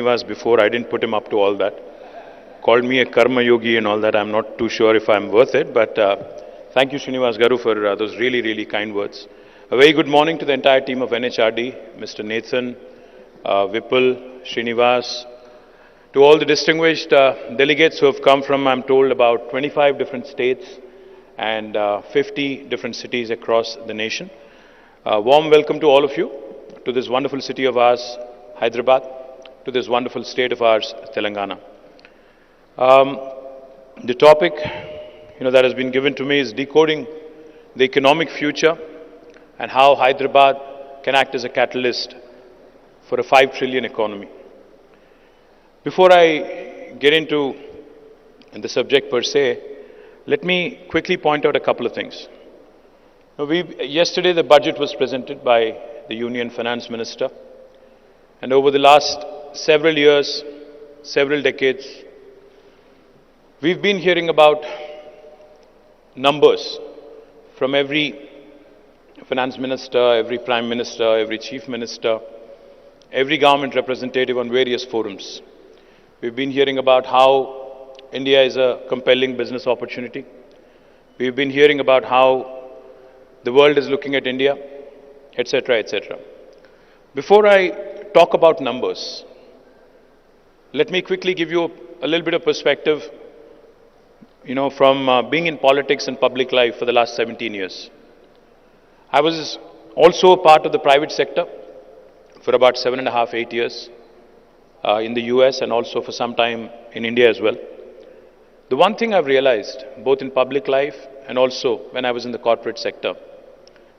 Srinivas before. I didn't put him up to all that. Called me a karma yogi and all that. I'm not too sure if I'm worth it, but thank you, Srinivas Garu, for those really, really kind words. A very good morning to the entire team of NHRD, Mr. Nathan, Vipul, Srinivas, to all the distinguished delegates who have come from, I'm told, about 25 different states and 50 different cities across the nation. Warm welcome to all of you, to this wonderful city of ours, Hyderabad, to this wonderful state of ours, Telangana. The topic, that has been given to me is decoding the economic future and how Hyderabad can act as a catalyst for a 5 trillion economy. Before I get into the subject per se, let me quickly point out a couple of things. Yesterday the budget was presented by the Union Finance Minister, and over the last several years, several decades, we've been hearing about numbers from every finance minister, every prime minister, every chief minister, every government representative on various forums. We've been hearing about how India is a compelling business opportunity. We've been hearing about how the world is looking at India, etc., etc. Before I talk about numbers, let me quickly give you a little bit of perspective, from being in politics and public life for the last 17 years. I was also a part of the private sector for about 7.5, 8 years. In the US and also for some time in India as well. The one thing I've realized, both in public life and also when I was in the corporate sector,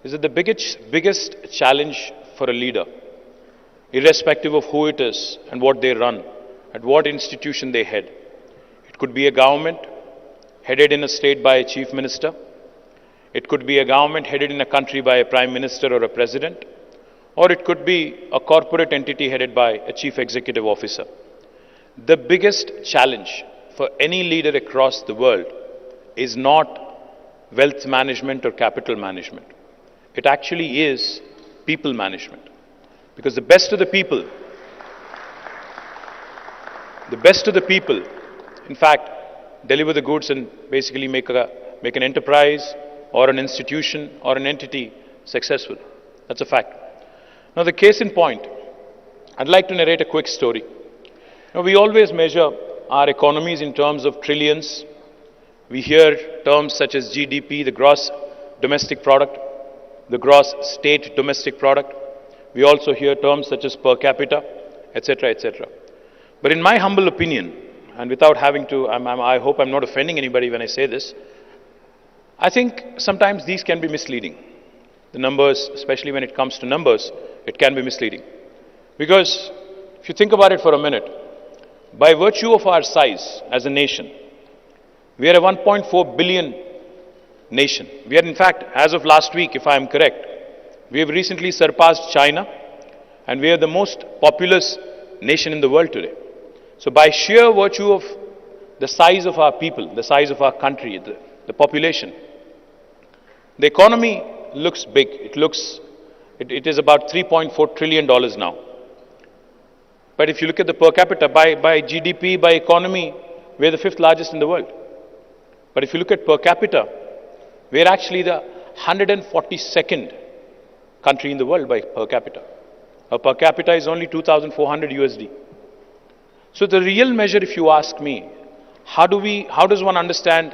is that the biggest challenge for a leader, irrespective of who it is and what they run, at what institution they head, it could be a government headed in a state by a chief minister, it could be a government headed in a country by a prime minister or a president, or it could be a corporate entity headed by a chief executive officer. The biggest challenge for any leader across the world is not wealth management or capital management. It actually is people management. Because the best of the people, in fact, deliver the goods and basically make an enterprise or an institution or an entity successful. That's a fact. Now, the case in point, I'd like to narrate a quick story. We always measure our economies in terms of trillions. We hear terms such as GDP, the gross domestic product, the gross state domestic product. We also hear terms such as per capita, etc., etc. But in my humble opinion, and without having to, I hope I'm not offending anybody when I say this, I think sometimes these can be misleading. The numbers, especially when it comes to numbers, it can be misleading. Because if you think about it for a minute, by virtue of our size as a nation, we are a 1.4 billion nation. We are in fact, as of last week, if I am correct, we have recently surpassed China, and we are the most populous nation in the world today. So by sheer virtue of the size of our people, the size of our country, the population, the economy looks big. It is about $3.4 trillion now. But if you look at the per capita, by GDP, by economy, we're the 5th largest in the world. But if you look at per capita, we're actually the 142nd country in the world by per capita. Our per capita is only 2,400 USD. So the real measure, if you ask me, how does one understand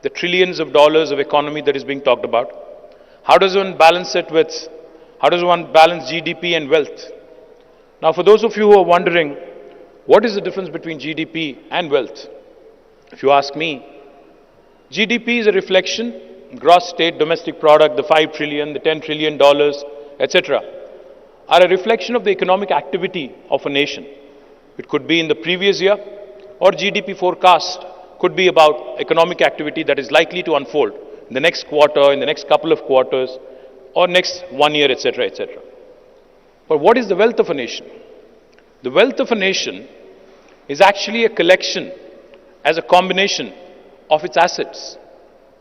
the trillions of dollars of economy that is being talked about? How does one balance GDP and wealth? Now, for those of you who are wondering, what is the difference between GDP and wealth? If you ask me, GDP is a reflection, gross state domestic product, the 5 trillion, the $10 trillion, etc., are a reflection of the economic activity of a nation. It could be in the previous year, or GDP forecast could be about economic activity that is likely to unfold in the next quarter, in the next couple of quarters, or next 1 year, etc., etc. But what is the wealth of a nation? The wealth of a nation is actually a collection as a combination of its assets,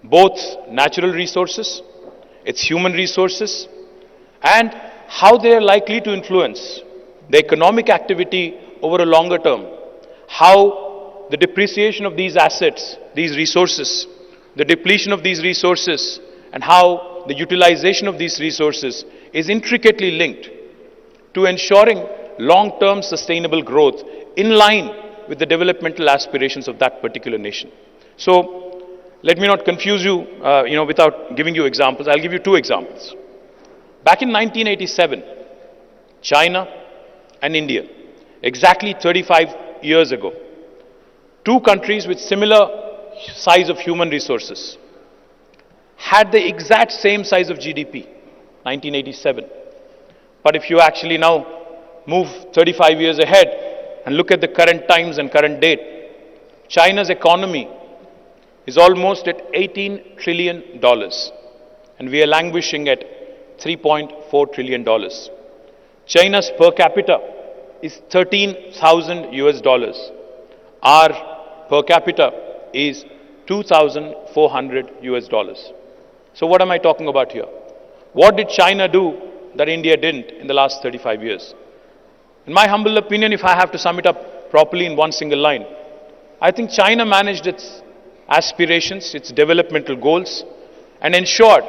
both natural resources, its human resources, and how they are likely to influence the economic activity over a longer term, how the depreciation of these assets, these resources, the depletion of these resources, and how the utilization of these resources is intricately linked to ensuring long-term sustainable growth in line with the developmental aspirations of that particular nation. So, let me not confuse you, without giving you examples. I'll give you two examples. Back in 1987, China and India, exactly 35 years ago, two countries with similar size of human resources, had the exact same size of GDP, 1987. But if you actually now move 35 years ahead and look at the current times and current date, China's economy is almost at $18 trillion, and we are languishing at $3.4 trillion. China's per capita is 13,000 US dollars. Our per capita is 2,400 US dollars. So what am I talking about here? What did China do that India didn't in the last 35 years? In my humble opinion, if I have to sum it up properly in one single line, I think China managed its aspirations, its developmental goals, and ensured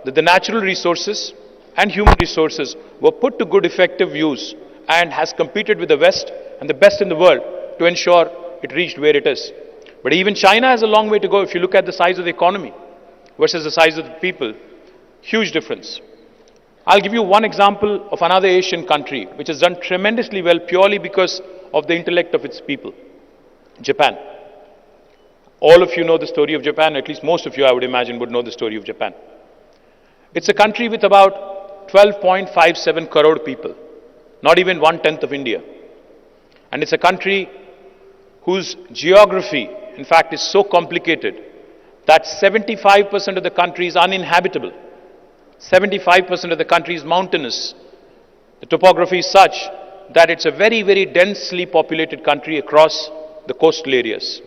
that the natural resources and human resources were put to good effective use, and has competed with the West and the best in the world to ensure it reached where it is. But even China has a long way to go. If you look at the size of the economy versus the size of the people, huge difference. I'll give you one example of another Asian country which has done tremendously well purely because of the intellect of its people. Japan. All of you know the story of Japan, at least most of you, I would imagine, would know the story of Japan. It's a country with about 12.57 crore people, not even 1/10 of India. And it's a country whose geography, in fact, is so complicated that 75% of the country is uninhabitable. 75% of the country is mountainous. The topography is such that it's a very, very densely populated country across the coastal areas.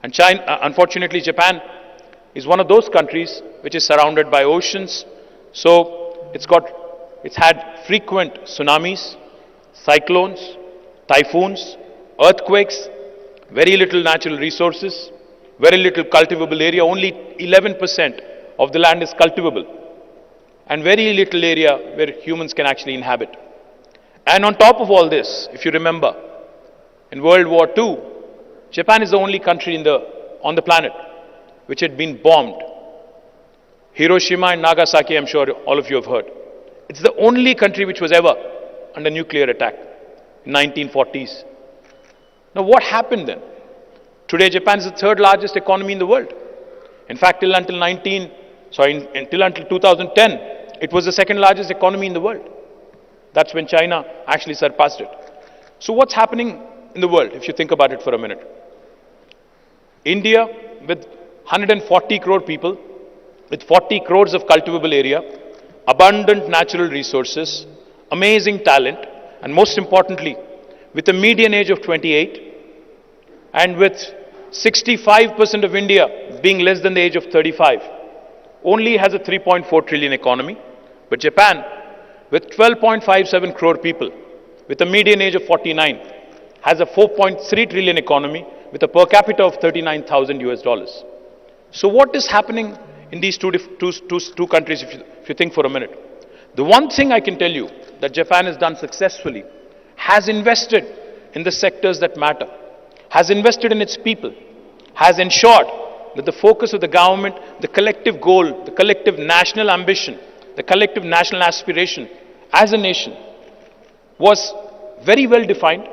And China, unfortunately, Japan is one of those countries which is surrounded by oceans. So it's had frequent tsunamis, cyclones, typhoons, earthquakes, very little natural resources, very little cultivable area. Only 11% of the land is cultivable, and very little area where humans can actually inhabit. And on top of all this, if you remember, in World War II, Japan is the only country on the planet which had been bombed. Hiroshima and Nagasaki, I'm sure all of you have heard. It's the only country which was ever under nuclear attack in 1940s. Now what happened then? Today Japan is the third largest economy in the world. In fact, until 2010, it was the second largest economy in the world. That's when China actually surpassed it. So what's happening in the world, if you think about it for a minute? India, with 140 crore people, with 40 crores of cultivable area, abundant natural resources, amazing talent, and most importantly, with a median age of 28, and with 65% of India being less than the age of 35, only has a 3.4 trillion economy. But Japan, with 12.57 crore people, with a median age of 49, has a 4.3 trillion economy with a per capita of 39,000 US dollars. So what is happening in these two countries, if you think for a minute? The one thing I can tell you that Japan has done successfully, has invested in the sectors that matter, has invested in its people, has ensured that the focus of the government, the collective goal, the collective national ambition, the collective national aspiration as a nation was very well defined,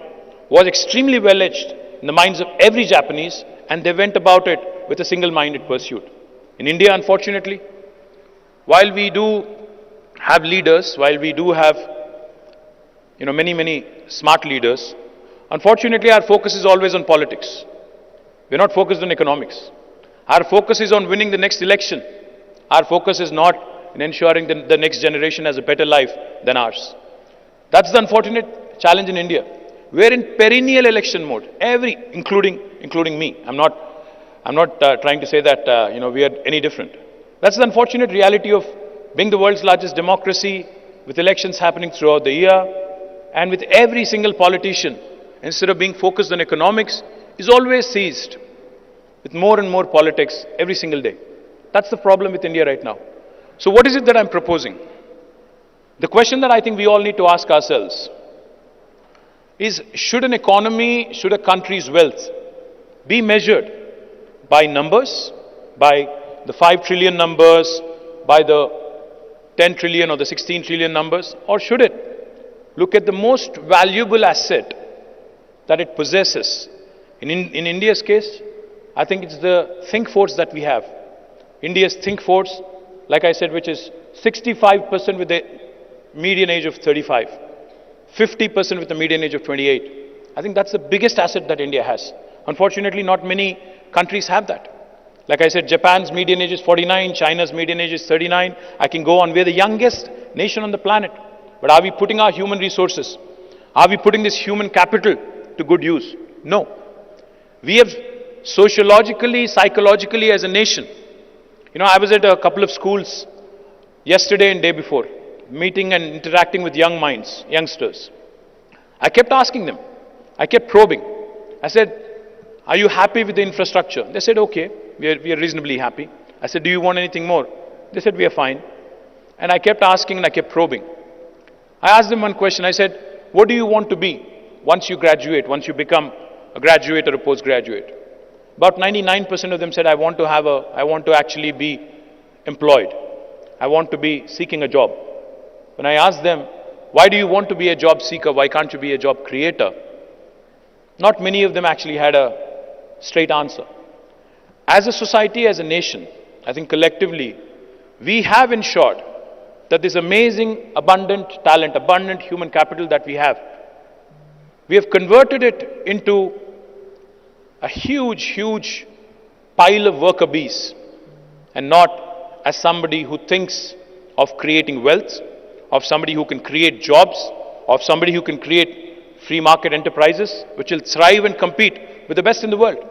was extremely well etched in the minds of every Japanese, and they went about it with a single-minded pursuit. In India, unfortunately, while we do have leaders, while we do have many smart leaders, unfortunately our focus is always on politics. We're not focused on economics. Our focus is on winning the next election. Our focus is not in ensuring that the next generation has a better life than ours. That's the unfortunate challenge in India. We're in perennial election mode, including me. I'm not trying to say that we are any different. That's the unfortunate reality of being the world's largest democracy, with elections happening throughout the year, and with every single politician instead of being focused on economics, is always seized with more and more politics every single day. That's the problem with India right now. So what is it that I'm proposing? The question that I think we all need to ask ourselves is, should an economy, should a country's wealth be measured by numbers, by the 5 trillion numbers, by the 10 trillion or the 16 trillion numbers, or should it look at the most valuable asset that it possesses? In India's case, I think it's the think force that we have. India's think force, like I said, which is 65% with the median age of 35, 50% with the median age of 28. I think that's the biggest asset that India has. Unfortunately, not many countries have that. Like I said, Japan's median age is 49, China's median age is 39. I can go on. We're the youngest nation on the planet. But are we putting our human resources? Are we putting this human capital to good use? No. We have sociologically, psychologically as a nation. I was at a couple of schools yesterday and day before, meeting and interacting with young minds, youngsters. I kept asking them. I kept probing. I said, are you happy with the infrastructure? They said, okay, we are reasonably happy. I said, do you want anything more? They said, we are fine. And I kept asking and I kept probing. I asked them one question. I said, what do you want to be once you graduate, once you become a graduate or a postgraduate? About 99% of them said, I want to actually be employed. I want to be seeking a job. When I asked them, why do you want to be a job seeker? Why can't you be a job creator? Not many of them actually had a straight answer. As a society, as a nation, I think collectively, we have ensured that this amazing, abundant talent, abundant human capital that we have converted it into a huge, huge pile of worker bees, and not as somebody who thinks of creating wealth, of somebody who can create jobs, of somebody who can create free market enterprises which will thrive and compete with the best in the world.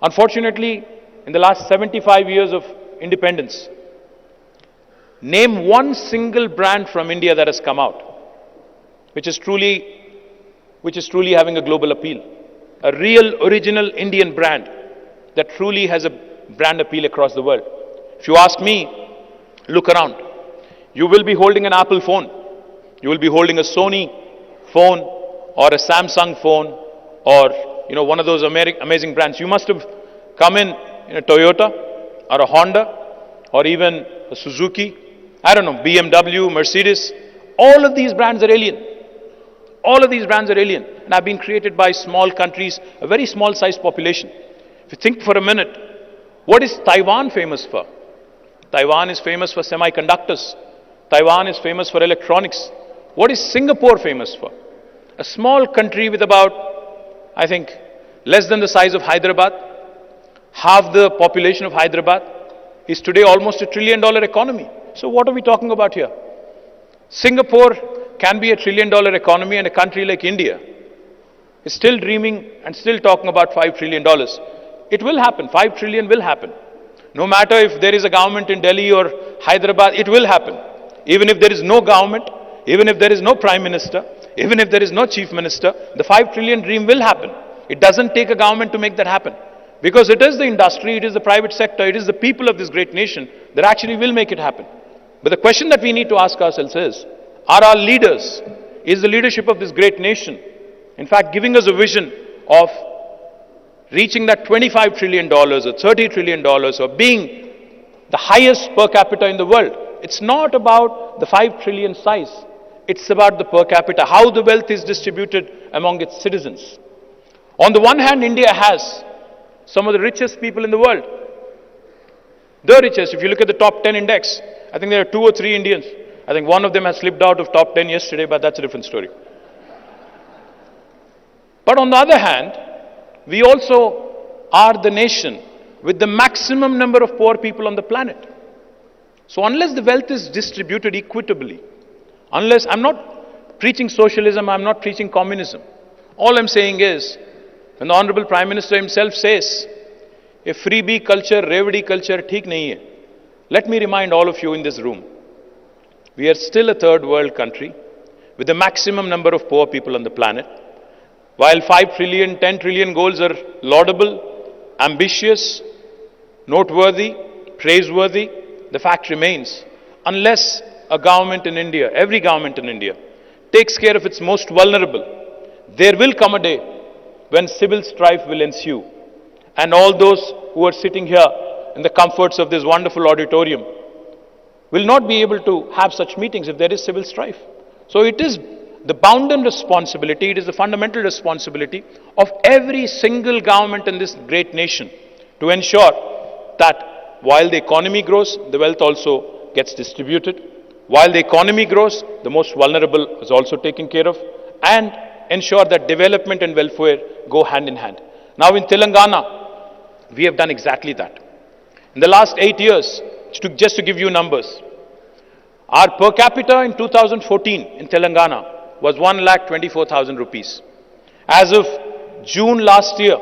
Unfortunately, in the last 75 years of independence, name one single brand from India that has come out which is truly having a global appeal. A real original Indian brand that truly has a brand appeal across the world. If you ask me, look around. You will be holding an Apple phone. You will be holding a Sony phone or a Samsung phone or one of those amazing brands. You must have come in a Toyota or a Honda or even a Suzuki, I don't know, BMW, Mercedes. All of these brands are alien. All of these brands are alien and have been created by small countries, a very small sized population. If you think for a minute, what is Taiwan famous for? Taiwan is famous for semiconductors. Taiwan is famous for electronics. What is Singapore famous for? A small country with about, I think, less than the size of Hyderabad. Half the population of Hyderabad is today almost $1 trillion economy. So what are we talking about here? Singapore can be $1 trillion economy, and a country like India is still dreaming and still talking about $5 trillion. It will happen. 5 trillion will happen. No matter if there is a government in Delhi or Hyderabad, it will happen. Even if there is no government, even if there is no prime minister, even if there is no chief minister, the 5 trillion dream will happen. It doesn't take a government to make that happen. Because it is the industry, it is the private sector, it is the people of this great nation that actually will make it happen. But the question that we need to ask ourselves is, are our leaders, is the leadership of this great nation, in fact, giving us a vision of reaching that $25 trillion or $30 trillion or being the highest per capita in the world? It's not about the 5 trillion size. It's about the per capita, how the wealth is distributed among its citizens. On the one hand, India has some of the richest people in the world. The richest, if you look at the top 10 index, I think there are 2 or 3 Indians. I think one of them has slipped out of top 10 yesterday, but that's a different story. But on the other hand, we also are the nation with the maximum number of poor people on the planet. So unless the wealth is distributed equitably, unless, I'm not preaching socialism, I'm not preaching communism. All I'm saying is, when the Honorable Prime Minister himself says, a freebie culture, revdi culture, theek nahi hai. Let me remind all of you in this room, we are still a third world country with the maximum number of poor people on the planet. While 5 trillion, 10 trillion goals are laudable, ambitious, noteworthy, praiseworthy, the fact remains, unless a government in India, every government in India, takes care of its most vulnerable, there will come a day when civil strife will ensue. And all those who are sitting here in the comforts of this wonderful auditorium will not be able to have such meetings if there is civil strife. So it is the bounden responsibility, it is the fundamental responsibility of every single government in this great nation to ensure that while the economy grows, the wealth also gets distributed. While the economy grows, the most vulnerable is also taken care of, and ensure that development and welfare go hand in hand. Now in Telangana, we have done exactly that. In the last 8 years, just to give you numbers, our per capita in 2014 in Telangana was 1,24,000 rupees. As of June last year,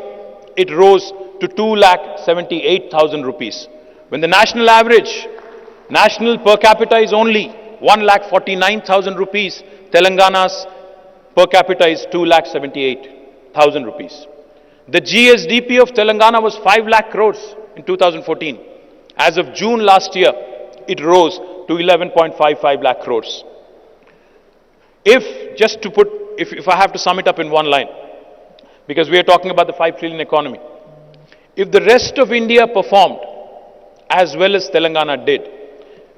it rose to 2,78,000 rupees. When the national average, national per capita is only 1,49,000 rupees, Telangana's per capita is 2,78,000 rupees. The GSDP of Telangana was 5 lakh crores in 2014. As of June last year, it rose to 11.55 lakh crores. If I have to sum it up in one line, because we are talking about the 5 trillion economy, if the rest of India performed as well as Telangana did,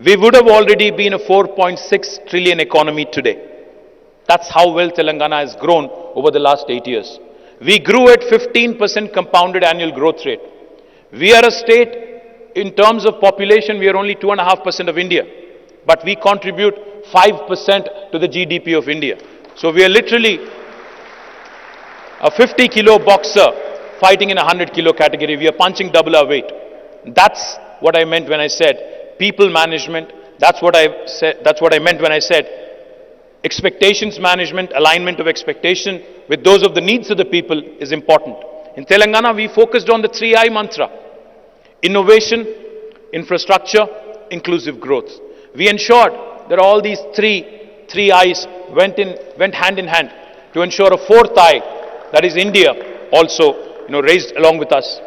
we would have already been a 4.6 trillion economy today. That's how well Telangana has grown over the last 8 years. We grew at 15% compounded annual growth rate. We are a state, in terms of population, we are only 2.5% of India, but we contribute 5% to the GDP of India. So we are literally a 50-kilo boxer fighting in a 100-kilo category. We are punching double our weight. That's what I meant when I said people management. That's what I meant when I said expectations management, alignment of expectation with those of the needs of the people is important. In Telangana, we focused on the 3I mantra: innovation, infrastructure, inclusive growth. We ensured that all these three I's went hand in hand to ensure a fourth I, that is India, also raised along with us.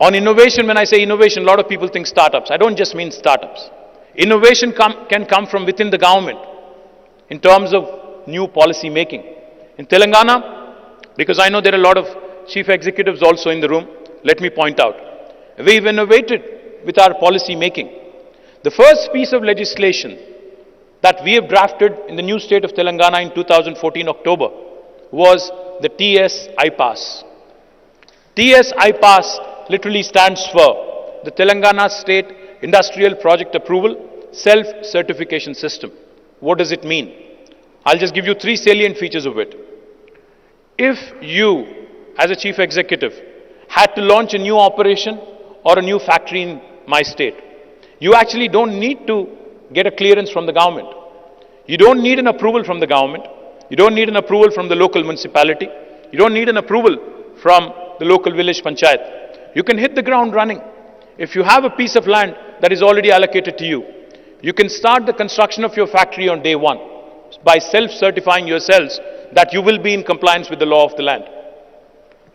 On innovation, when I say innovation, a lot of people think startups. I don't just mean startups. Innovation can come from within the government in terms of new policy making. In Telangana, because I know there are a lot of chief executives also in the room, let me point out, we've innovated with our policy making. The first piece of legislation that we have drafted in the new state of Telangana in 2014 October was the TS iPass. TS iPass literally stands for the Telangana State Industrial Project Approval Self-Certification System. What does it mean? I'll just give you 3 salient features of it. If you, as a chief executive, had to launch a new operation or a new factory in my state, you actually don't need to get a clearance from the government. You don't need an approval from the government. You don't need an approval from the local municipality. You don't need an approval from the local village panchayat. You can hit the ground running. If you have a piece of land that is already allocated to you, you can start the construction of your factory on day one by self-certifying yourselves that you will be in compliance with the law of the land.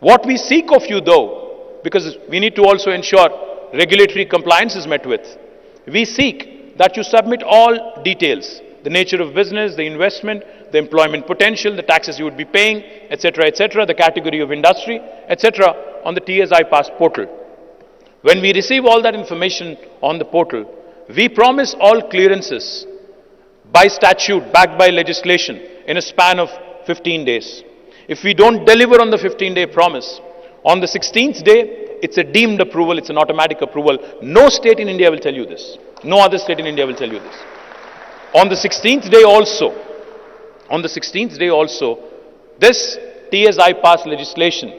What we seek of you though, because we need to also ensure regulatory compliance is met with, we seek that you submit all details, the nature of business, the investment, the employment potential, the taxes you would be paying, etc., the category of industry, etc., on the TS iPass portal. When we receive all that information on the portal, we promise all clearances by statute, backed by legislation, in a span of 15 days. If we don't deliver on the 15-day promise, on the 16th day, it's a deemed approval, it's an automatic approval. No state in India will tell you this. No other state in India will tell you this. On the 16th day also, this TS iPass legislation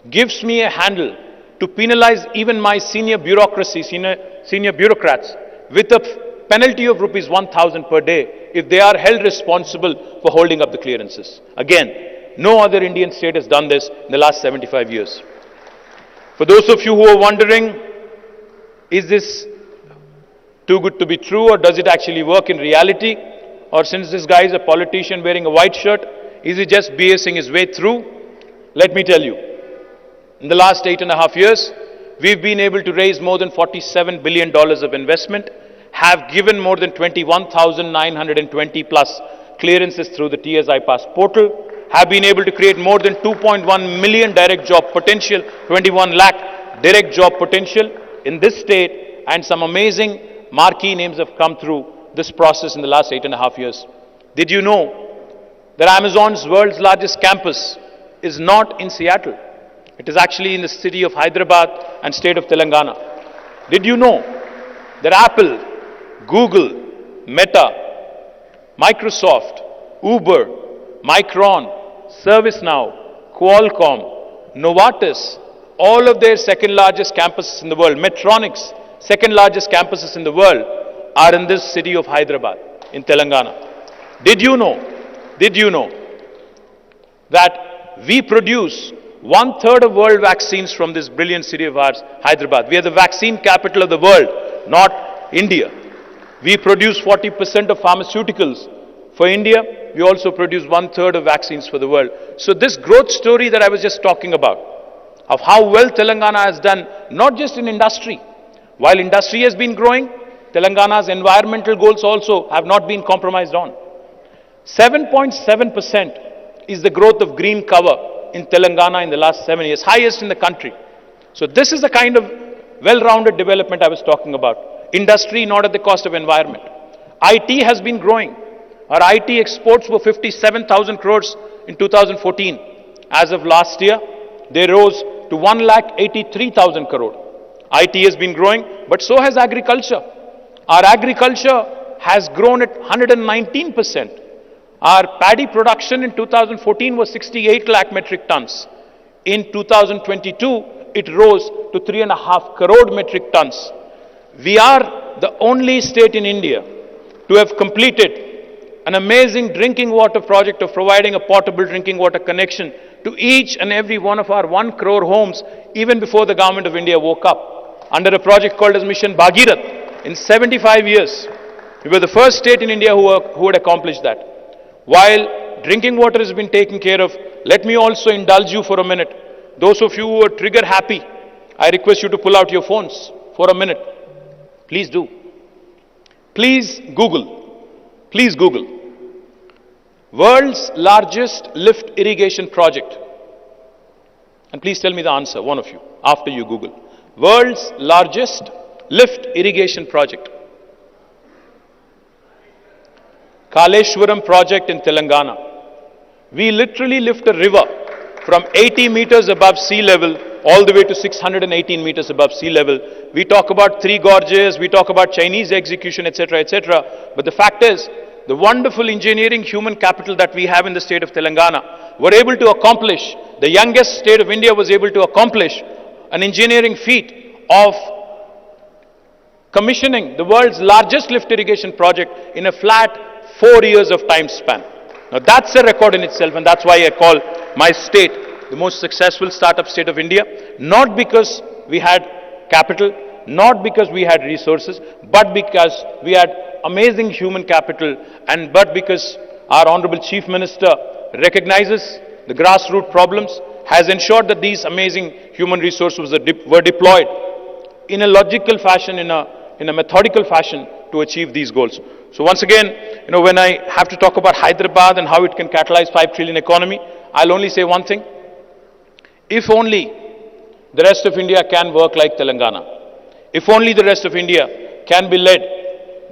gives me a handle to penalize even my senior bureaucrats with a penalty of rupees 1,000 per day if they are held responsible for holding up the clearances. Again, no other Indian state has done this in the last 75 years. For those of you who are wondering, is this too good to be true, or does it actually work in reality? Or since this guy is a politician wearing a white shirt, Is he just BSing his way through? Let me tell you, in the last 8.5 years, we've been able to raise more than $47 billion of investment, have given more than 21,920 plus clearances through the TSI Pass portal, have been able to create more than 2.1 million direct job potential, 21 lakh direct job potential in this state, and some amazing marquee names have come through this process in the last 8.5 years. Did you know that Amazon's world's largest campus is not in Seattle? It is actually in the city of Hyderabad and state of Telangana. Did you know that Apple, Google, Meta, Microsoft, Uber, Micron, ServiceNow, Qualcomm, Novartis, all of their second largest campuses in the world, Medtronic's second largest campuses in the world, are in this city of Hyderabad, in Telangana. Did you know that we produce 1/3 of world vaccines from this brilliant city of ours, Hyderabad? We are the vaccine capital of the world, not India. We produce 40% of pharmaceuticals. For India, we also produce 1/3 of vaccines for the world. So this growth story that I was just talking about, of how well Telangana has done, not just in industry. While industry has been growing, Telangana's environmental goals also have not been compromised on. 7.7% is the growth of green cover in Telangana in the last 7 years, highest in the country. So this is the kind of well-rounded development I was talking about. Industry not at the cost of environment. IT has been growing. Our IT exports were 57,000 crores in 2014. As of last year, they rose to 1,83,000 crore. IT has been growing, but so has agriculture. Our agriculture has grown at 119%. Our paddy production in 2014 was 68 lakh metric tons. In 2022, it rose to 3.5 crore metric tons. We are the only state in India to have completed an amazing drinking water project of providing a portable drinking water connection to each and every one of our 1 crore homes, even before the government of India woke up, under a project called as Mission Bhagirath. In 75 years, we were the first state in India who had accomplished that. While drinking water has been taken care of, let me also indulge you for a minute. Those of you who are trigger happy, I request you to pull out your phones for a minute. Please do. Please Google. World's largest lift irrigation project. And please tell me the answer, one of you, after you Google. World's largest lift irrigation project. Kaleshwaram project in Telangana. We literally lift a river from 80 meters above sea level all the way to 618 meters above sea level. We talk about three gorges, we talk about Chinese execution, etc., etc. But the fact is, the wonderful engineering human capital that we have in the state of Telangana were able to accomplish, the youngest state of India was able to accomplish an engineering feat of commissioning the world's largest lift irrigation project in a flat 4 years of time span. Now that's a record in itself, and that's why I call my state the most successful startup state of India, not because we had capital, not because we had resources, but because we had amazing human capital, and but because our Honorable Chief Minister recognizes the grassroots problems, has ensured that these amazing human resources were deployed in a logical fashion, in a methodical fashion to achieve these goals. So once again, when I have to talk about Hyderabad and how it can catalyze 5 trillion economy, I'll only say one thing. If only the rest of India can work like Telangana, if only the rest of India can be led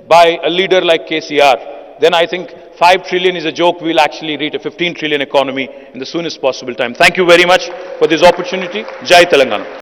by a leader like KCR, then I think 5 trillion is a joke. We'll actually reach a 15 trillion economy in the soonest possible time. Thank you very much for this opportunity. Jai Telangana.